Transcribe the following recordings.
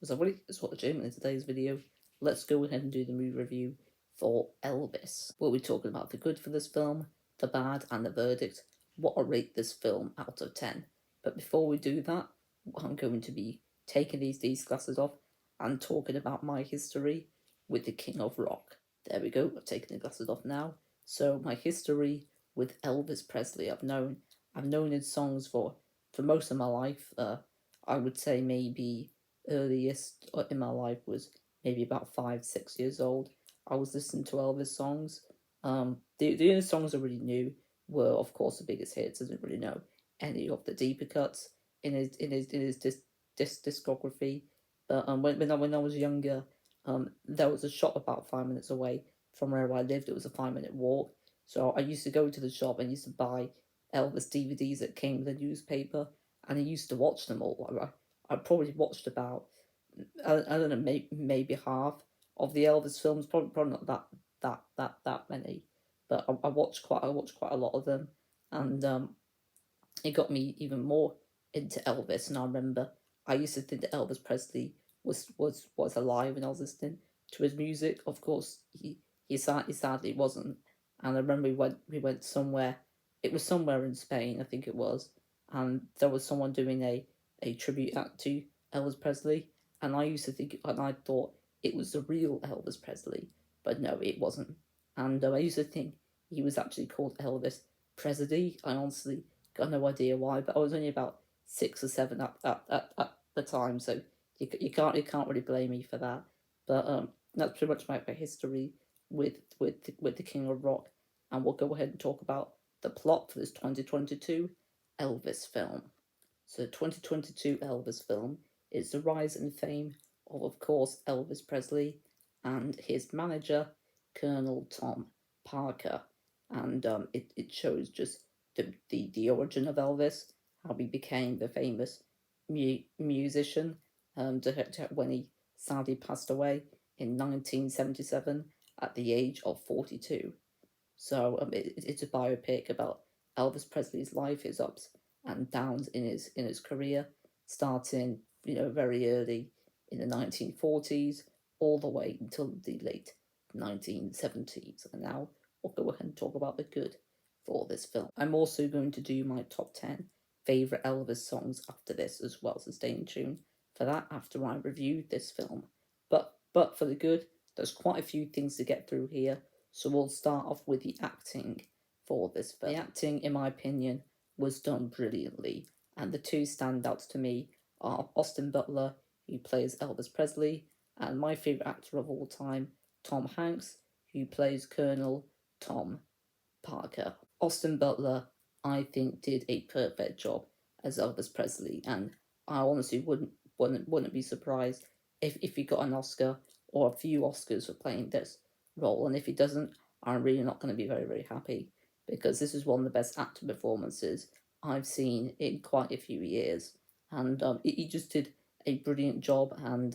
So what is what Jim in today's video. Let's go ahead and do the movie review for Elvis. We'll be talking about the good for this film, the bad, and the verdict. What I rate this film out of 10. But before we do that, I'm going to be taking these glasses off and talking about my history with the King of Rock. There we go. I've taken the glasses off now. So my history with Elvis Presley, I've known his songs for most of my life. I would say maybe earliest in my life was maybe about 5, 6 years old. I was listening to Elvis songs. The only songs I really knew were, of course, the biggest hits. I didn't really know any of the deeper cuts in his discography. But when I was younger, there was a shop about 5 minutes away from where I lived. It was a 5 minute walk, so I used to go to the shop and used to buy Elvis DVDs that came with a newspaper, and I used to watch them all. I probably watched about I don't know, maybe half of the Elvis films. Probably not that many, but I watched quite a lot of them, and it got me even more into Elvis. And I remember I used to think that Elvis Presley was alive when I was listening to his music. Of course, he sadly wasn't. And I remember we went somewhere. It was somewhere in Spain, I think it was, and there was someone doing a tribute act to Elvis Presley, and I used to think, and I thought it was the real Elvis Presley, but no, it wasn't. And I used to think he was actually called Elvis Presley. I honestly got no idea why, but I was only about 6 or 7 at the time, so you can't really blame me for that. But that's pretty much my history with the King of Rock, and we'll go ahead and talk about the plot for this 2022 Elvis film. So, the 2022 Elvis film is the rise and fame of course, Elvis Presley and his manager, Colonel Tom Parker. And it shows just the origin of Elvis, how he became the famous musician, when he sadly passed away in 1977 at the age of 42. So it's a biopic about Elvis Presley's life, his ups and downs in his career, starting very early in the 1940s, all the way until the late 1970s. And now we'll go ahead and talk about the good for this film. I'm also going to do my top 10 favourite Elvis songs after this as well, so stay tuned for that after I review this film. But for the good, there's quite a few things to get through here, so we'll start off with the acting for this film. The acting, in my opinion, was done brilliantly, and the two standouts to me are Austin Butler, who plays Elvis Presley, and my favourite actor of all time, Tom Hanks, who plays Colonel Tom Parker. Austin Butler, I think, did a perfect job as Elvis Presley, and I honestly wouldn't be surprised if he got an Oscar or a few Oscars for playing this role. And if he doesn't, I'm really not going to be very happy, because this is one of the best acting performances I've seen in quite a few years. And he just did a brilliant job. And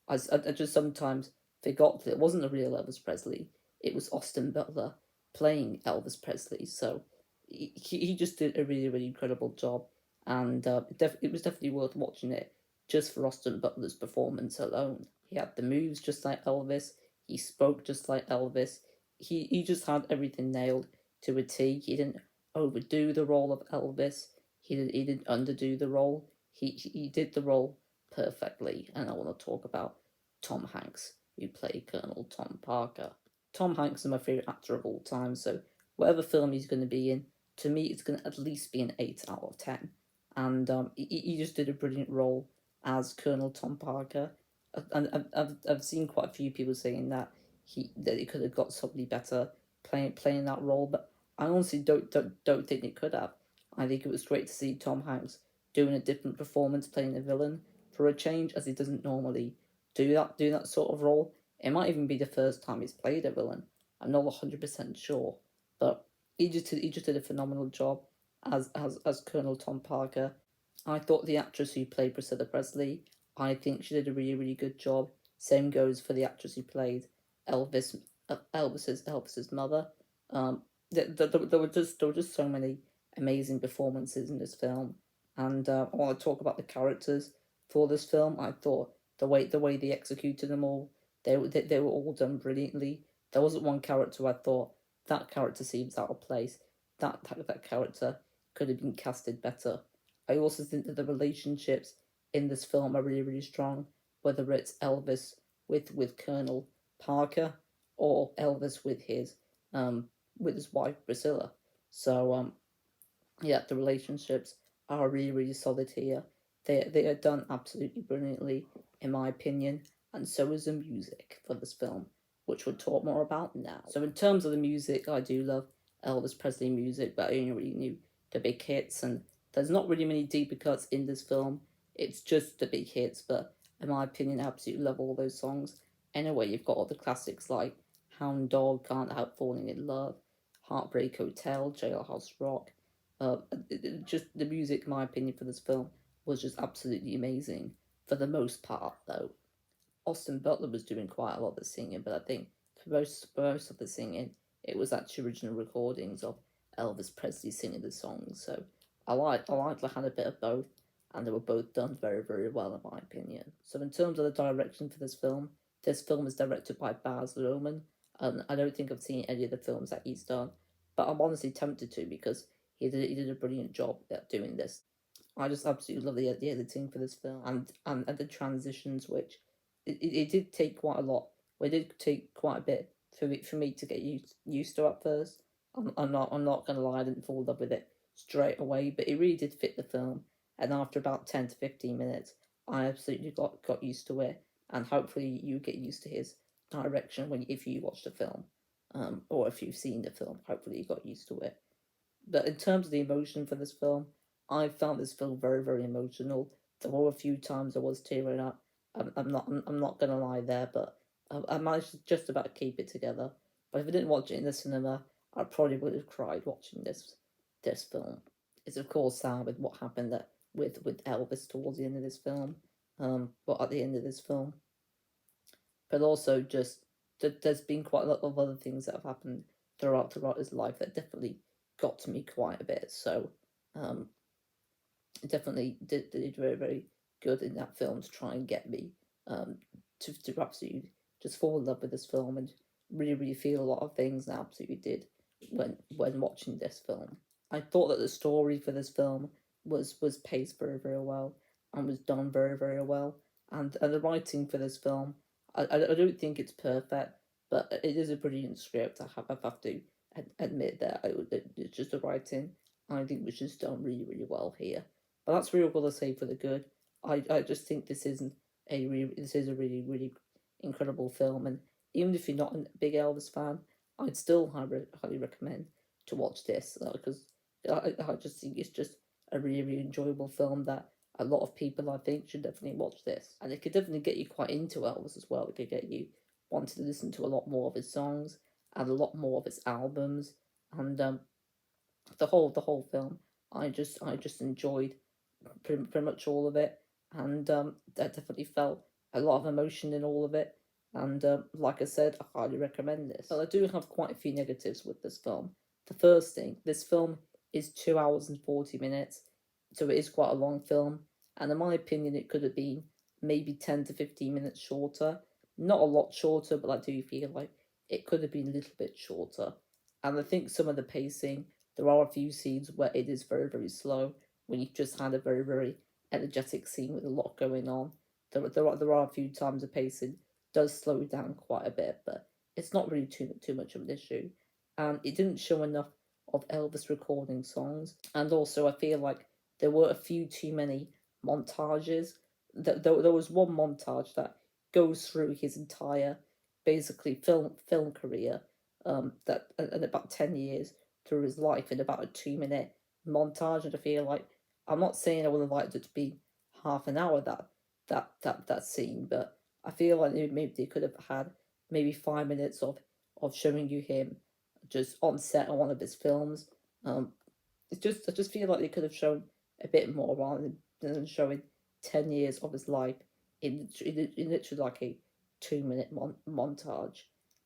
I just sometimes forgot that it wasn't the real Elvis Presley. It was Austin Butler playing Elvis Presley. So he just did a really incredible job. And it was definitely worth watching it just for Austin Butler's performance alone. He had the moves just like Elvis. He spoke just like Elvis. He just had everything nailed to a T. He didn't overdo the role of Elvis. He didn't underdo the role. He did the role perfectly. And I want to talk about Tom Hanks, who played Colonel Tom Parker. Tom Hanks is my favourite actor of all time, so whatever film he's going to be in, to me, it's going to at least be an 8 out of 10. And he just did a brilliant role as Colonel Tom Parker. And I've seen quite a few people saying that he could have got somebody better playing that role, but I honestly don't think it could have. I think it was great to see Tom Hanks doing a different performance, playing a villain for a change, as he doesn't normally do that sort of role. It might even be the first time he's played a villain. I'm not 100% sure, but he just did a phenomenal job as Colonel Tom Parker. I thought the actress who played Priscilla Presley, I think she did a really good job. Same goes for the actress who played Elvis's mother. There were just so many amazing performances in this film, and I want to talk about the characters for this film. I thought the way they executed them all, they were all done brilliantly. There wasn't one character I thought that character seems out of place. That character could have been casted better. I also think that the relationships in this film are really really strong. Whether it's Elvis with Colonel Parker, or Elvis with his wife Priscilla. So yeah, the relationships are really really solid here. They are done absolutely brilliantly in my opinion, and so is the music for this film, which we'll talk more about now. So in terms of the music, I do love Elvis Presley music, but I only really knew the big hits, and there's not really many deeper cuts in this film. It's just the big hits, but in my opinion, I absolutely love all those songs. Anyway, you've got all the classics like Hound Dog, Can't Help Falling in Love, Heartbreak Hotel, Jailhouse Rock. Just the music, in my opinion, for this film was just absolutely amazing for the most part, though. Austin Butler was doing quite a lot of the singing, but I think for most of the singing, it was actually original recordings of Elvis Presley singing the songs. So I had a bit of both, and they were both done very very well in my opinion. So in terms of the direction for this film is directed by Baz Luhrmann, and I don't think I've seen any of the films that he's done, but I'm honestly tempted to because he did a brilliant job at doing this. I just absolutely love the editing for this film, and the transitions, which it did take quite a lot. It did take quite a bit for me to get used to at first. I'm not gonna lie, I didn't fall in love with it straight away, but it really did fit the film. And after about 10 to 15 minutes, I absolutely got used to it. And hopefully you get used to his direction if you watch the film, or if you've seen the film. Hopefully you got used to it. But in terms of the emotion for this film, I found this film very, very emotional. There were a few times I was tearing up. I'm not gonna lie there, but I managed to just about keep it together. But if I didn't watch it in the cinema, I probably would have cried watching this film. It's of course sad with what happened with Elvis towards the end of this film, but at the end of this film, but also just that there's been quite a lot of other things that have happened throughout his life that definitely got to me quite a bit. So um, it definitely did very very good in that film to try and get me um, to absolutely just fall in love with this film and really really feel a lot of things, and I absolutely did when watching this film. I thought that the story for this film was paced very very well and was done very very well, and the writing for this film, I don't think it's perfect, but it is a brilliant script. I have to admit that it's just the writing I think was just done really really well here. But that's really all I'll say for the good. I just think this is a really really incredible film, and even if you're not a big Elvis fan, I'd still highly recommend to watch this, because I just think it's just a really really enjoyable film that a lot of people I think should definitely watch this, and it could definitely get you quite into Elvis as well. It could get you wanting to listen to a lot more of his songs and a lot more of his albums, and the whole film. I just enjoyed pretty much all of it, and I definitely felt a lot of emotion in all of it. And like I said, I highly recommend this. But I do have quite a few negatives with this film. The first thing, this film is 2 hours and 40 minutes, so it is quite a long film. And in my opinion, it could have been maybe 10 to 15 minutes shorter. Not a lot shorter, but I do feel like it could have been a little bit shorter. And I think some of the pacing, there are a few scenes where it is very, very slow when you've just had a very, very energetic scene with a lot going on. There are a few times the pacing does slow down quite a bit, but it's not really too much of an issue. And it didn't show enough of Elvis recording songs, and also I feel like there were a few too many montages. There was one montage that goes through his entire, basically film career, that and about 10 years through his life in about a 2 minute montage, and I feel like, I'm not saying I would have liked it to be half an hour, that scene, but I feel like maybe they could have had maybe 5 minutes of showing you him just on set on one of his films. I just feel like they could have shown a bit more rather than showing 10 years of his life in literally like a 2 minute montage.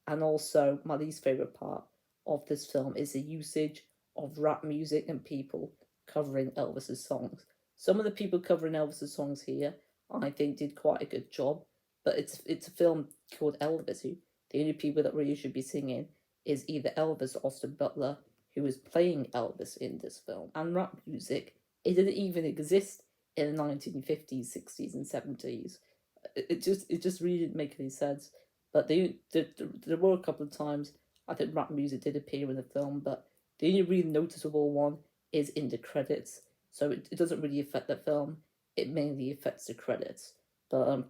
And also, my least favorite part of this film is the usage of rap music and people covering Elvis's songs. Some of the people covering Elvis's songs here, I think, did quite a good job. but it's a film called Elvis. Who the only people that really should be singing is either Elvis or Austin Butler, who is playing Elvis in this film. And rap music, it didn't even exist in the 1950s, 60s, and 70s. It just really didn't make any sense. But there were a couple of times I think rap music did appear in the film, but the only really noticeable one is in the credits. So it doesn't really affect the film. It mainly affects the credits. But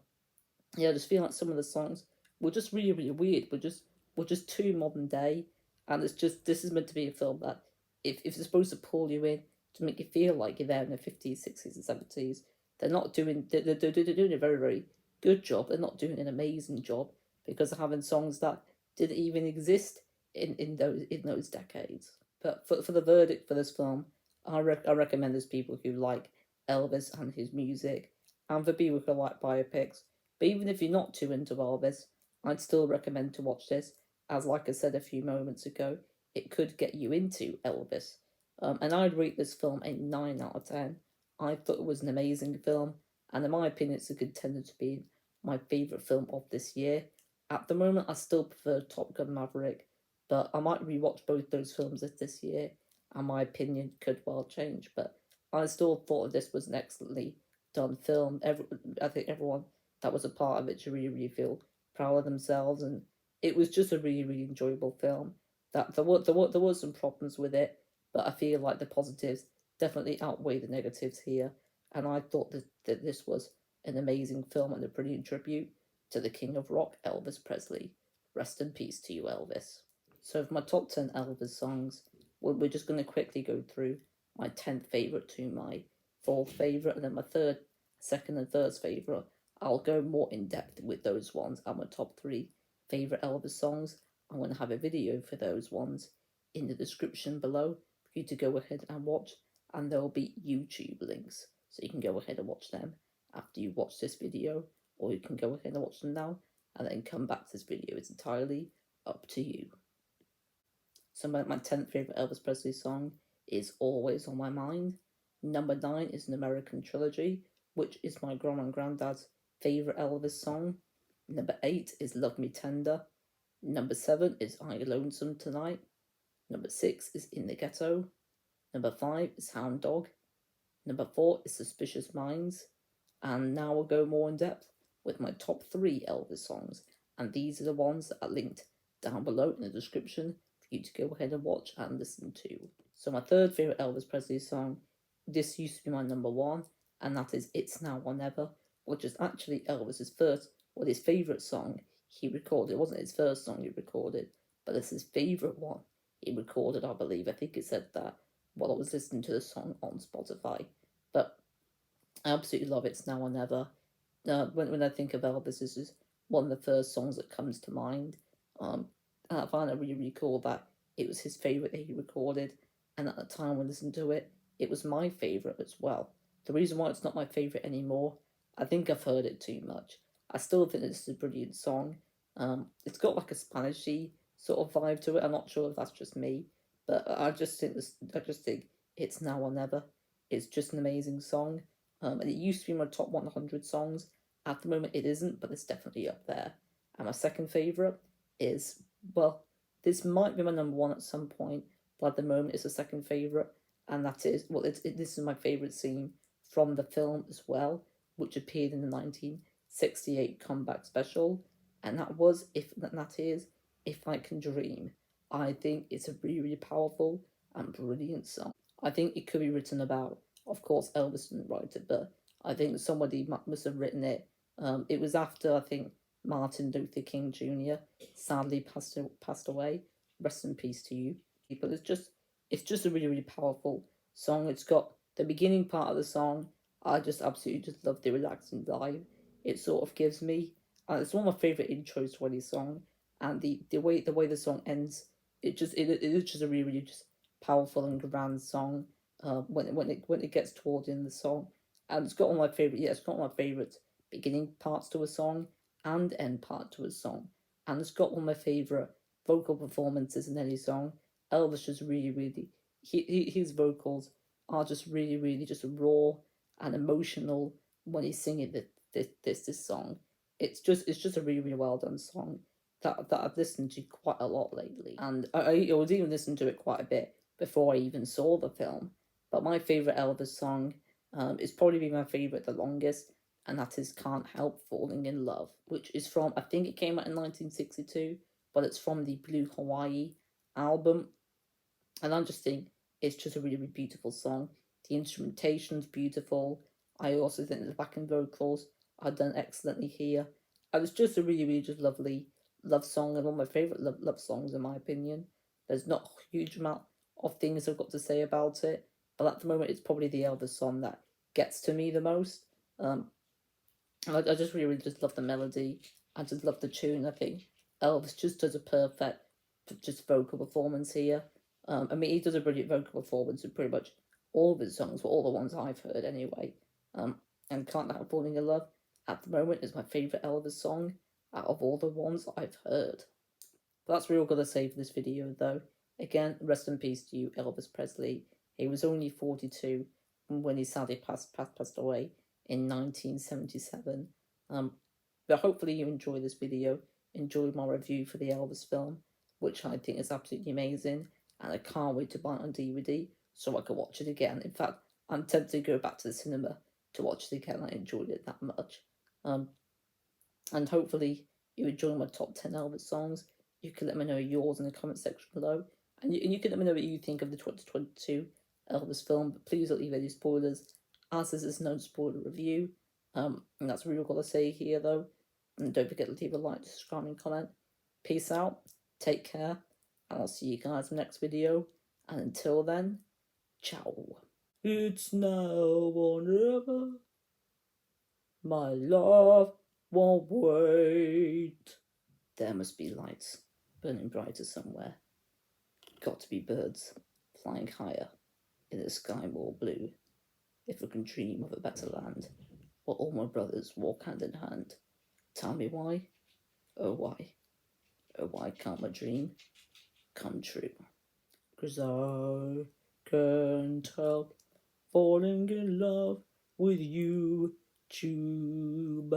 yeah, I just feel like some of the songs were just really, really weird. Were just too modern day, and it's just this is meant to be a film that if it's supposed to pull you in to make you feel like you're there in the 50s, 60s, and 70s, they're not doing they're doing a very, very good job. They're not doing an amazing job because they're having songs that didn't even exist in those decades. But for the verdict for this film, I recommend there's people who like Elvis and his music, and for people who like biopics. But even if you're not too into Elvis, I'd still recommend to watch this, as like I said a few moments ago, it could get you into Elvis. And I'd rate this film a 9 out of 10. I thought it was an amazing film, and in my opinion, it's a contender to be my favourite film of this year. At the moment, I still prefer Top Gun Maverick, but I might rewatch both those films this year, and my opinion could well change. But I still thought this was an excellently done film. I think everyone that was a part of it to really, really feel proud of themselves, and it was just a really, really enjoyable film. That there was some problems with it, but I feel like the positives definitely outweigh the negatives here, and I thought that this was an amazing film and a brilliant tribute to the King of Rock, Elvis Presley. Rest in peace to you, Elvis. So, for my top 10 Elvis songs, we're just going to quickly go through my 10th favourite to my fourth favourite, and then my second, and third favourite. I'll go more in depth with those ones and my top 3 favourite Elvis songs. I'm going to have a video for those ones in the description below for you to go ahead and watch, and there'll be YouTube links so you can go ahead and watch them after you watch this video, or you can go ahead and watch them now and then come back to this video. It's entirely up to you. So my 10th favourite Elvis Presley song is Always on My Mind. Number 9 is An American Trilogy, which is my grandma and granddad's favourite Elvis song. Number 8 is Love Me Tender. Number 7 is I Lonesome Tonight. Number 6 is In the Ghetto. Number 5 is Hound Dog. Number 4 is Suspicious Minds. And now we'll go more in depth with my top 3 Elvis songs. And these are the ones that are linked down below in the description for you to go ahead and watch and listen to. So my third favourite Elvis Presley song, this used to be my number 1, and that is It's Now or Never, which is actually Elvis's his favourite song he recorded. It wasn't his first song he recorded, but it's his favourite one he recorded, I believe. I think it said that while I was listening to the song on Spotify. But I absolutely love It's Now or Never. When I think of Elvis, this is one of the first songs that comes to mind. And I find it really, really cool that it was his favourite that he recorded, and at the time when I listened to it, it was my favourite as well. The reason why it's not my favourite anymore, I think I've heard it too much. I still think this is a brilliant song. It's got like a Spanishy sort of vibe to it. I'm not sure if that's just me, but I just think It's Now or Never. It's just an amazing song. And it used to be my top 100 songs. At the moment, it isn't, but it's definitely up there. And my second favourite is, well, this might be my number 1 at some point, but at the moment it's a second favourite, and that is, this is my favourite scene from the film as well, which appeared in the 1968 comeback special, and that is If I Can Dream. I think it's a really, really powerful and brilliant song. I think it could be written about, of course, Elvis didn't write it, but I think somebody must have written it. It was after, I think, Martin Luther King Jr. sadly passed away. Rest in peace to you. But it's just a really, really powerful song. It's got the beginning part of the song. I just absolutely just love the relaxing vibe it sort of gives me. It's one of my favourite intros to any song, and the way the song ends, it is just a really, really just powerful and grand song. When it gets toward the end of the song, and it's got one of my favourite. Yeah, it's got one of my favourite beginning parts to a song and end part to a song, and it's got one of my favourite vocal performances in any song. Elvis just really, really, his vocals are just really, really just raw and emotional when he's singing this song. it's just a really, really well done song that I've listened to quite a lot lately, and I was even listening to it quite a bit before I even saw the film. But my favorite Elvis song, is probably been my favorite the longest, and that is "Can't Help Falling in Love," which is from, I think it came out in 1962, but it's from the Blue Hawaii album, and I just think it's just a really, really beautiful song. The instrumentation's beautiful. I also think the backing vocals are done excellently here. And it's just a really, really just lovely love song, and one of my favourite love songs in my opinion. There's not a huge amount of things I've got to say about it, but at the moment it's probably the Elvis song that gets to me the most. I just really, really just love the melody. I just love the tune. I think Elvis just does a perfect just vocal performance here. I mean, he does a brilliant vocal performance in pretty much all of his songs, or all the ones I've heard anyway. And Can't Help Falling in Love at the moment is my favourite Elvis song out of all the ones I've heard. But that's really all I've got to say for this video, though. Again, rest in peace to you, Elvis Presley. He was only 42 when he sadly passed away in 1977. But hopefully you enjoy this video, enjoy my review for the Elvis film, which I think is absolutely amazing, and I can't wait to buy it on DVD so I can watch it again. In fact, I'm tempted to go back to the cinema to watch it again. I enjoyed it that much. And hopefully you enjoy my top 10 Elvis songs. You can let me know yours in the comment section below. And you can let me know what you think of the 2022 Elvis film. But please don't leave any spoilers, as this is no spoiler review. And that's really all I've got to say here, though. And don't forget to leave a like, subscribe, and comment. Peace out. Take care. And I'll see you guys in the next video. And until then, ciao. It's now or never. My love won't wait. There must be lights burning brighter somewhere. Got to be birds flying higher in a sky more blue. If I can dream of a better land, where all my brothers walk hand in hand. Tell me why? Oh why? Oh why can't my dream come true? 'Cause I can't help falling in love with you, Tube.